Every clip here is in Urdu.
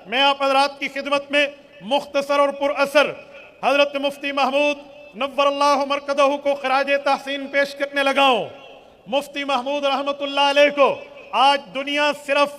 میں آپ حضرات کی خدمت میں مختصر اور پر اثر حضرت مفتی محمود نور اللہ مرکزہ کو خراج تحسین پیش کرنے لگا ہوں۔ مفتی محمود رحمت اللہ علیہ کو آج دنیا صرف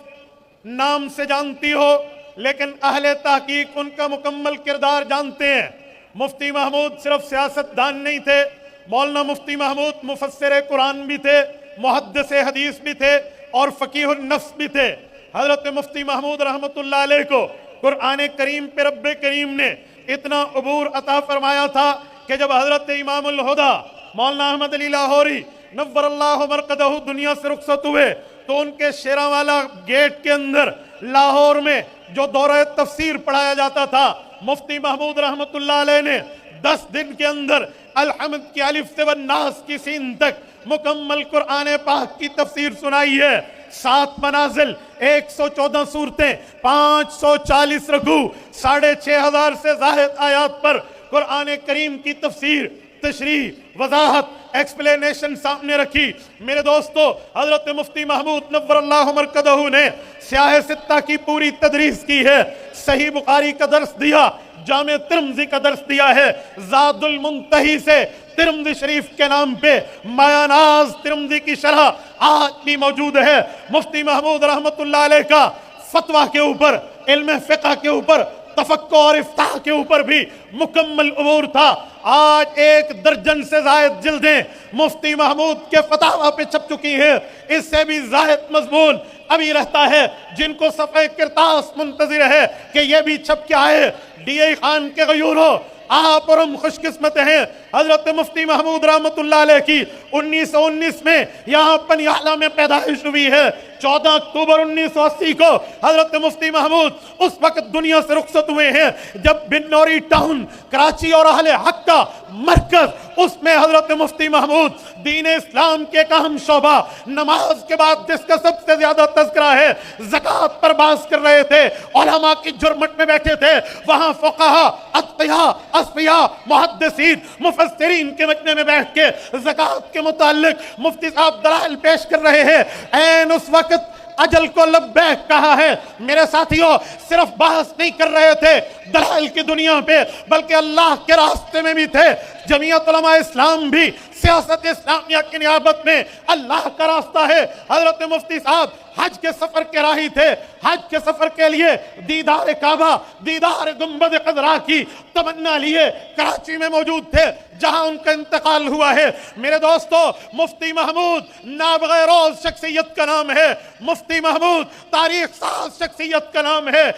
نام سے جانتی ہو، لیکن اہل تحقیق ان کا مکمل کردار جانتے ہیں۔ مفتی محمود صرف سیاست دان نہیں تھے، مولانا مفتی محمود مفسر قرآن بھی تھے، محدث حدیث بھی تھے اور فقیہ النفس بھی تھے۔ حضرت مفتی محمود رحمت اللہ علیہ کو قرآن کریم پہ رب کریم نے اتنا عبور عطا فرمایا تھا کہ جب حضرت امام الہدیٰ مولانا احمد علی لاہوری نور اللہ مرکزہ دنیا سے رخصت ہوئے تو ان کے شیراں گیٹ کے اندر لاہور میں جو دورہ تفسیر پڑھایا جاتا تھا، مفتی محمود رحمت اللہ علیہ نے 10 دن کے اندر الحمد کی الف سے والناس کی سین تک مکمل قرآن پاک کی تفسیر سنائی ہے۔ 7 منازل، 114 صورتیں، 540 رکوع، 6500 سے زائد آیات پر قرآن کریم کی تفسیر، تشریح، وضاحت، ایکسپلینیشن سامنے رکھی۔ میرے دوستو، حضرت مفتی محمود نور اللہ مرکزہ نے سیاہ ستہ کی پوری تدریس کی ہے، صحیح بخاری کا درس دیا، جامع ترمذی کا درس دیا ہے، زاد المنتہی سے ترمذی شریف کے نام پہ مایاناز ترمذی کی شرح آج بھی موجود ہے۔ مفتی محمود رحمت اللہ علیہ کا فتویٰ کے اوپر، علم فقہ کے اوپر، تفقہ اور افتاح کے اوپر بھی مکمل عبور تھا۔ آج 1 درجن سے زائد جلدیں مفتی محمود کے فتاویٰ پہ چھپ چکی ہیں، اس سے بھی زائد مضمون ابھی رہتا ہے۔ جن کو صفحہ کرتاس منتظر ہے کہ یہ بھی چھپ کے آئے، ڈی اے خان کے غیوروں، آپ اور ہم خوش قسمت ہیں۔ حضرت مفتی محمود رحمت اللہ علیہ کی 1919 میں یہاں پنیالہ میں پیدائش ہوئی ہے۔ 14 اکتوبر 1980 کو حضرت مفتی محمود اس وقت دنیا سے رخصت ہوئے ہیں جب بنوری ٹاؤن کراچی اور اہل حق کا مرکز، اس میں حضرت مفتی محمود دین اسلام کے ایک اہم شعبہ، نماز کے بعد جس کا سب سے زیادہ تذکرہ ہے، زکوٰۃ پر بحث کر رہے تھے، علماء کی جرمٹ میں بیٹھے تھے، وہاں فقہاء، اتقیاء، اصفیاء، محدثین، مفسرین کے مجمع میں بیٹھ کے زکوٰۃ کے متعلق مفتی صاحب دلائل پیش کر رہے ہیں۔ این اس وقت اجل کو لبیک کہا ہے۔ میرے ساتھیوں، صرف بحث نہیں کر رہے تھے دلائل کی دنیا پہ، بلکہ اللہ کے راستے میں بھی تھے۔ جمعیت علماء اسلام بھی سیاست اسلامیہ کی نیابت میں اللہ کا راستہ ہے۔ حضرت مفتی صاحب حج کے سفر کے راہی تھے، حج کے سفر کے لیے دیدار کعبہ، دیدار گنبد خضرا کی تمنا لیے کراچی میں موجود تھے جہاں ان کا انتقال ہوا ہے۔ میرے دوستو، مفتی محمود نابغہ روز شخصیت کا نام ہے، مفتی محمود تاریخ ساز شخصیت کا نام ہے۔